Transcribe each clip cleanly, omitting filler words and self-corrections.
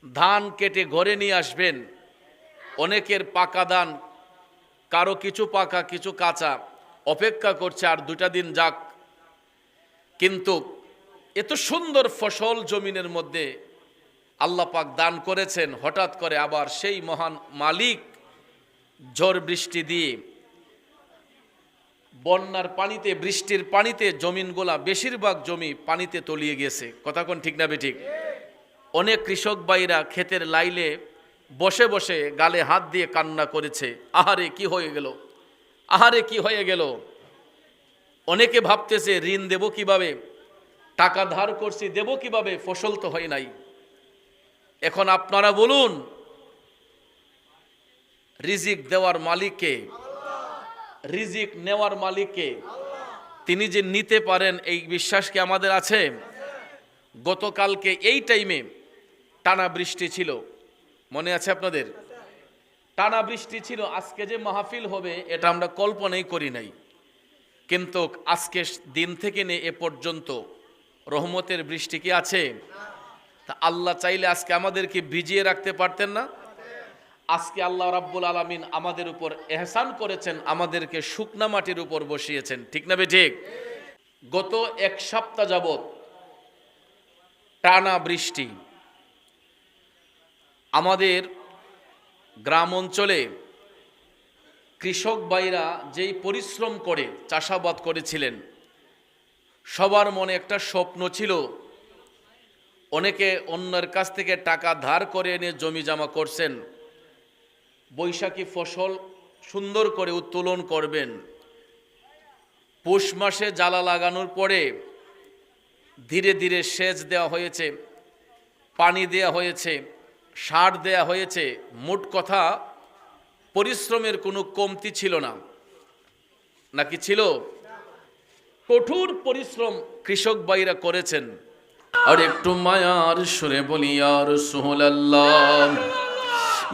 ধান কেটে ঘরে নিয়ে আসবেন। অনেকের পাকা ধান, কারো কিছু পাকা কিছু কাঁচা, অপেক্ষা করছে আর 2টা দিন যাক। কিন্তু এত সুন্দর ফসল জমিনের মধ্যে আল্লাহ পাক দান করেছেন, হঠাৎ করে আবার সেই মহান মালিক ঝড় বৃষ্টি দিয়ে বন্যার পানিতে, বৃষ্টির পানিতে জমিনগুলা, বেশিরভাগ জমি পানিতে তলিয়ে গেছে। কথা কোন ঠিক না বেঠিক? অনেক কৃষক ভাইরা ক্ষেতের লাইলে বসে বসে গালে হাত দিয়ে কান্না করেছে, আহারে কি হয়ে গেল, আহারে কি হয়ে গেল। অনেকে ভাবতেছে ঋণ দেব কিভাবে, টাকা ধার করছি দেব কিভাবে, ফসল তো হয় নাই। এখন আপনারা বলুন, রিজিক দেওয়ার মালিককে, রিজিক নেওয়ার মালিককে, তিনি যে নিতে পারেন এই বিশ্বাস কি আমাদের আছে? গতকালকে এই টাইমে টানা বৃষ্টি ছিল, মনে আছে আপনাদের? টানা বৃষ্টি ছিল। আজকে যে মাহফিল হবে এটা আমরা কল্পনাই করি নাই। কিন্তু আজকে দিন থেকে নিয়ে এ পর্যন্ত রহমতের বৃষ্টি কি আছে? তা আল্লাহ চাইলে আজকে আমাদেরকে ভিজিয়ে রাখতে পারতেন না? আজকে আল্লাহ রাব্বুল আলামিন আমাদের উপর এহসান করেছেন, আমাদেরকে শুকনা মাটির উপর বসিয়েছেন। ঠিক না বেঠিক? গত 1 সপ্তাহ যাবত টানা বৃষ্টি। আমাদের গ্রাম অঞ্চলে কৃষক ভাইরা যেই পরিশ্রম করে চাষাবাদ করেছিলেন, সবার মনে একটা স্বপ্ন ছিল, অনেকে অন্যের কাছ থেকে টাকা ধার করে এনে জমি জমা করছেন, বৈশাখী ফসল সুন্দর করে উত্তোলন করবেন। পৌষ মাসে জ্বালা লাগানোর পরে ধীরে ধীরে সেচ দেওয়া হয়েছে, পানি দেওয়া হয়েছে, সার দেওয়া হয়েছে। মোট কথা পরিশ্রমের কোনো কমতি ছিল না, নাকি ছিল? কঠোর পরিশ্রম কৃষক ভাইরা করেছেন। আর একটু মায়ার সুরে বলি ইয়া রাসূলুল্লাহ,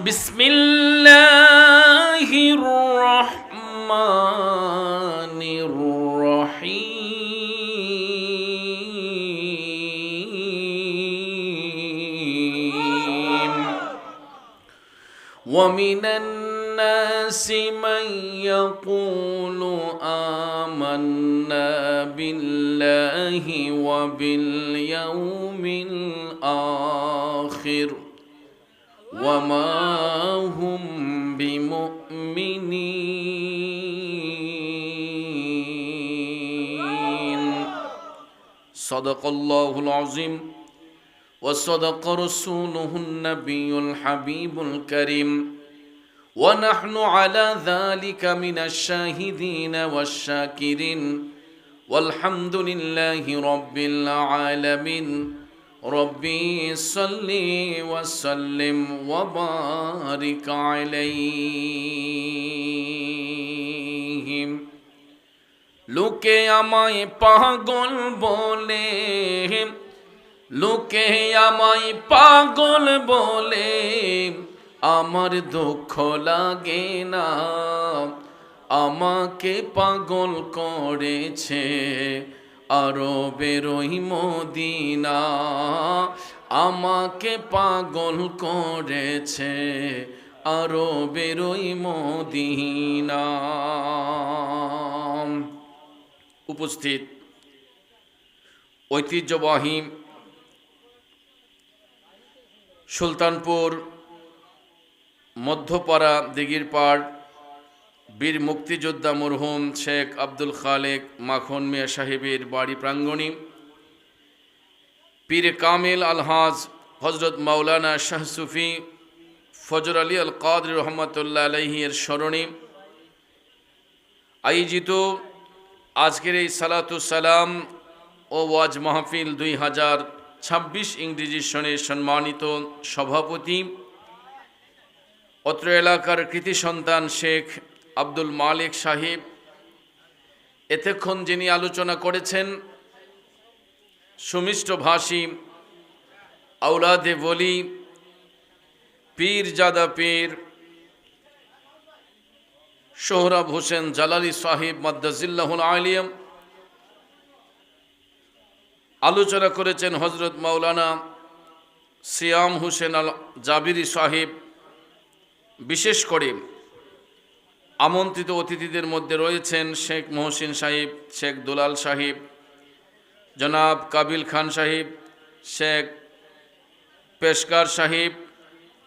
বিসমিল্লাহির রহমানির রহিম। ওয়া মিনান নাসি মান ইয়াকুলু আমান্না বিল্লাহি ওয়া বিল ইয়াউমিল আখির ওয়া মা হুম বিমুমিনিন। সাদাকাল্লাহুল আযীম ওয়া সাদাকা রাসূলুহুন নাবিয়্যুল হাবিবুল কারীম ওয়া নাহনু আলা যালিকা মিনাশ শাহিদিনা ওয়াশ শাকিরিন ওয়ালহামদুলিল্লাহি রাব্বিল আলামিন। রব্বি সাল্লি ওয়া সাল্লিম ওয়া বারিক আলাইহি। লোকে আমায় পাগল বলে, লোকে আমায় পাগল বলে, আমার দুঃখ লাগে না। আমাকে পাগল করেছে আরবের ওই মদিনা, আমাকে পাগল করেছে আরবের ওই মদিনা। উপস্থিত ঐতিহ্যবাহী সুলতানপুর মধ্যপাড়া দিঘিরপাড় বীর মুক্তিযোদ্ধা মরহুম শেখ আব্দুল খালেক মাখন মিয়া সাহেবের বাড়ি প্রাঙ্গণে পীর কামিল আলহাজ হজরত মাওলানা শাহ সুফি ফজর আলী আল কাদরি রহমতুল্লাহ আলাইহি এর স্মরণে আয়োজিত আজকের এই সালাতুস সালাম ও ওয়াজ মাহফিল 2026 ইংরেজি সনের সম্মানিত সভাপতি, অত্র এলাকার কৃতি সন্তান শেখ আব্দুল মালিক সাহেব, এতক্ষণ যিনি আলোচনা করেছেন, সুমিষ্ট ভাষী আওলাদে ওলি পীর জাদা পীর সোহরাব হোসেন জালালি সাহেব মাদ্দাজিল্লাহুল আলিয়াম, আলোচনা করেছেন হজরত মাওলানা সিয়াম হোসেন আল জাবিরি সাহেব, বিশেষ করে আমন্ত্রিত অতিথিদের মধ্যে রয়েছেন শেখ মহসিন সাহেব, শেখ দুলাল সাহেব, জনাব কাবিল খান সাহেব, শেখ পেশকার সাহেব,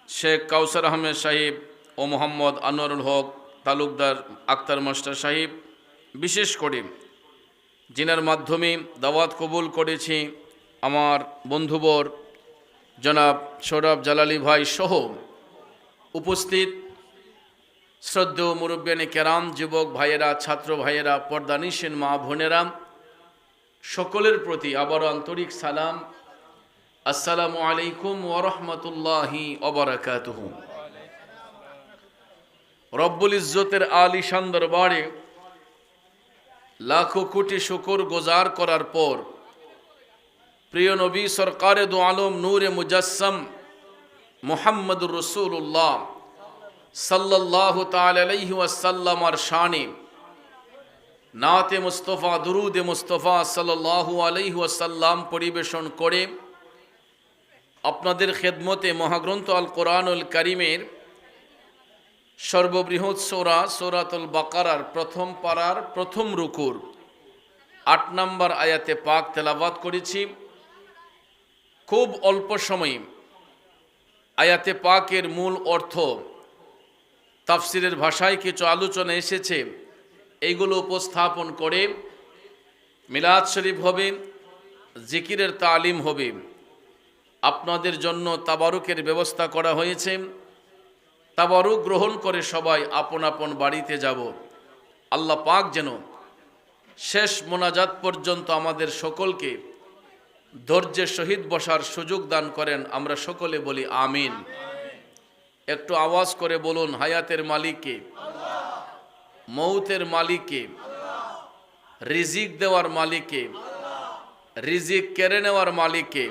শেখ কাউসার আহমেদ সাহেব ও মোহাম্মদ আনোয়ারুল হক তালুকদার আক্তার মাস্টার সাহেব, বিশেষ করে যিনার মাধ্যমে দাওয়াত কবুল করেছি আমার বন্ধুবর জনাব সৌরভ জালালি ভাই সহ উপস্থিত শ্রদ্ধেয় মুরব্বিয়ানে কেরাম, যুবক ভাইয়েরা, ছাত্র ভাইয়েরা, পর্দানিসীন মা বোনেরা, সকলের প্রতি আবারও আন্তরিক সালাম। আসসালামু আলাইকুম ওয়া রাহমাতুল্লাহি ওয়া বারাকাতুহু। রব্বুল ইজ্জতের আলিশান দরবারে লাখো কোটি শুকর গুজার করার পর প্রিয় নবী সরকারে দু আলম নূরে মুজাসসাম মুহাম্মদুর রাসূলুল্লাহ সাল্লাল্লাহু তাআলা আলাইহি ওয়াসাল্লামার শানে নাতে মুস্তাফা, দুরুদে মুস্তাফা সাল্লাল্লাহু আলাইহি ওয়াসাল্লাম পরিবেশন করে আপনাদের খেদমতে মহাগ্রন্থ আল কোরআনুল কারীমের সর্ববৃহৎ সূরা সূরাতুল বাকারার প্রথম পারার প্রথম রুকুর ৮ নম্বর আয়াতে পাক তেলাওয়াত করেছি। খুব অল্প সময়ে আয়াতে পাকের মূল অর্থ, তাফসিরের ভাষায় কিছু আলোচনা এসেছে, এইগুলো উপস্থাপন করে মিলাদ শরীফ হবে, জিকিরের তালিম হবে। আপনাদের জন্য তাবারুকের ব্যবস্থা করা হয়েছে। তাবারুক গ্রহণ করে সবাই আপন আপন বাড়িতে যাব। আল্লাহ পাক যেন শেষ মোনাজাত পর্যন্ত আমাদের সকলকে ধৈর্যের সহিত বসার সুযোগ দান করেন। আমরা সকলে বলি আমিন। একটু আওয়াজ করে বলুন, হায়াতের মালিককে, মৌতের মালিককে, রিজিক দেওয়ার মালিককে, রিজিক কেড়ে নেওয়ার মালিককে।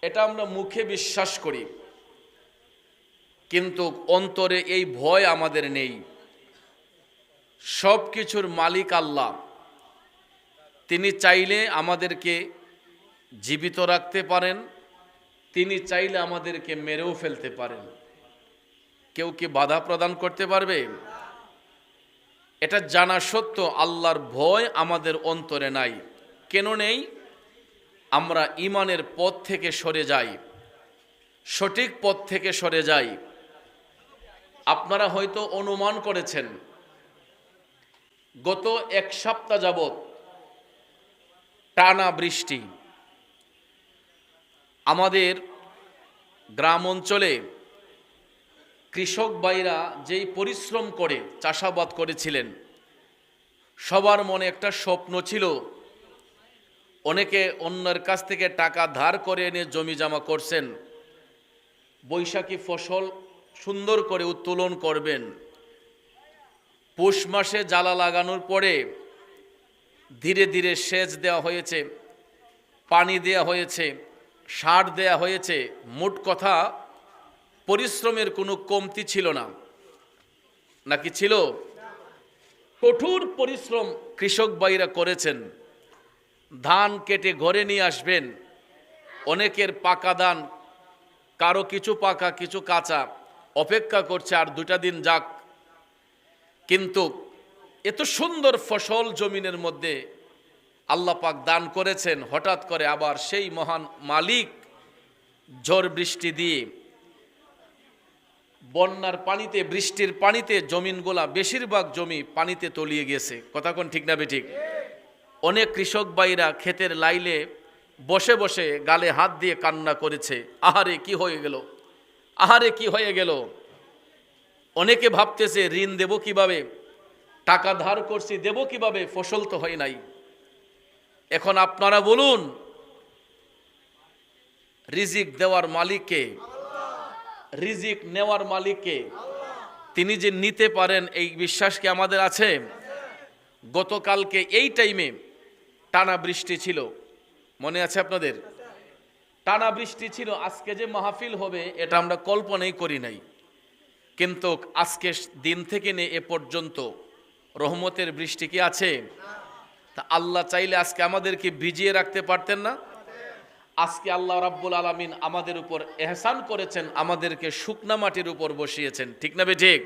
এটা আমরা মুখে বিশ্বাস করি, কিন্তু অন্তরে এই ভয় আমাদের নেই। সব কিছুর মালিক আল্লাহ। তিনি চাইলে আমাদেরকে জীবিত রাখতে পারেন, তিনি চাইলে আমাদেরকে মেরেও ফেলতে পারেন। কেউ কি বাধা প্রদান করতে পারবে? এটা জানা সত্ত্বেও আল্লাহর ভয় আমাদের অন্তরে নাই। কেন নেই? আমরা ঈমানের পথ থেকে সরে যাই, সঠিক পথ থেকে সরে যাই। আপনারা হয়তো অনুমান করেছেন, গত এক সপ্তাহ যাবৎ টানা বৃষ্টি। আমাদের গ্রাম অঞ্চলে কৃষক ভাইরা যেই পরিশ্রম করে চাষাবাদ করেছিলেন, সবার মনে একটা স্বপ্ন ছিল। অনেকে অন্যের কাছ থেকে টাকা ধার করে এনে জমি জমা করছেন, বৈশাখী ফসল সুন্দর করে উত্তোলন করবেন। পৌষ মাসে জ্বালা লাগানোর পরে ধীরে ধীরে সেচ দেওয়া হয়েছে, পানি দেওয়া হয়েছে, সার দেয়া হয়েছে। মোট কথা পরিশ্রমের কোনো কমতি ছিল না, নাকি ছিল? কঠোর পরিশ্রম কৃষক ভাইরা করেছেন। ধান কেটে ঘরে নিয়ে আসবেন, অনেকের পাকা ধান, কারো কিছু পাকা কিছু কাঁচা, অপেক্ষা করছে আর 2টা দিন যাক। কিন্তু এত সুন্দর ফসল জমিনের মধ্যে আল্লাহ পাক দান করেছেন, হঠাৎ করে আবার সেই মহান মালিক ঝড় বৃষ্টি দিয়ে বন্যার পানিতে, বৃষ্টির পানিতে জমিনগুলা, বেশিরভাগ জমি পানিতে তলিয়ে গেছে। কথা কোন ঠিক না বেঠিক? অনেক কৃষক ভাইরা ক্ষেতের লাইলে বসে বসে গালে হাত দিয়ে কান্না করেছে, আহারে কি হয়ে গেল, আহারে কি হয়ে গেল। অনেকে ভাবতেছে ঋণ দেব কিভাবে, টাকা ধার করছি দেব কিভাবে, ফসল তো হয় নাই। এখন আপনারা বলুন, রিজিক দেওয়ার মালিককে, রিজিক নেওয়ার মালিককে, তিনি যে নিতে পারেন এই বিশ্বাস কি আমাদের আছে? গতকালকে এই টাইমে টানা বৃষ্টি ছিল, মনে আছে আপনাদের? টানা বৃষ্টি ছিল। আজকে যে মাহফিল হবে এটা আমরা কল্পনাই করি নাই, কিন্তু আজকে দিন থেকে নিয়ে এ পর্যন্ত রহমতের বৃষ্টি কি আছে? তা আল্লাহ চাইলে আজকে আমাদেরকে ভিজিয়ে রাখতে পারতেন না? আজকে আল্লাহ রাব্বুল আলামিন আমাদের উপর এহসান করেছেন, আমাদেরকে শুকনা মাটির উপর বসিয়েছেন, ঠিক না বে ঠিক?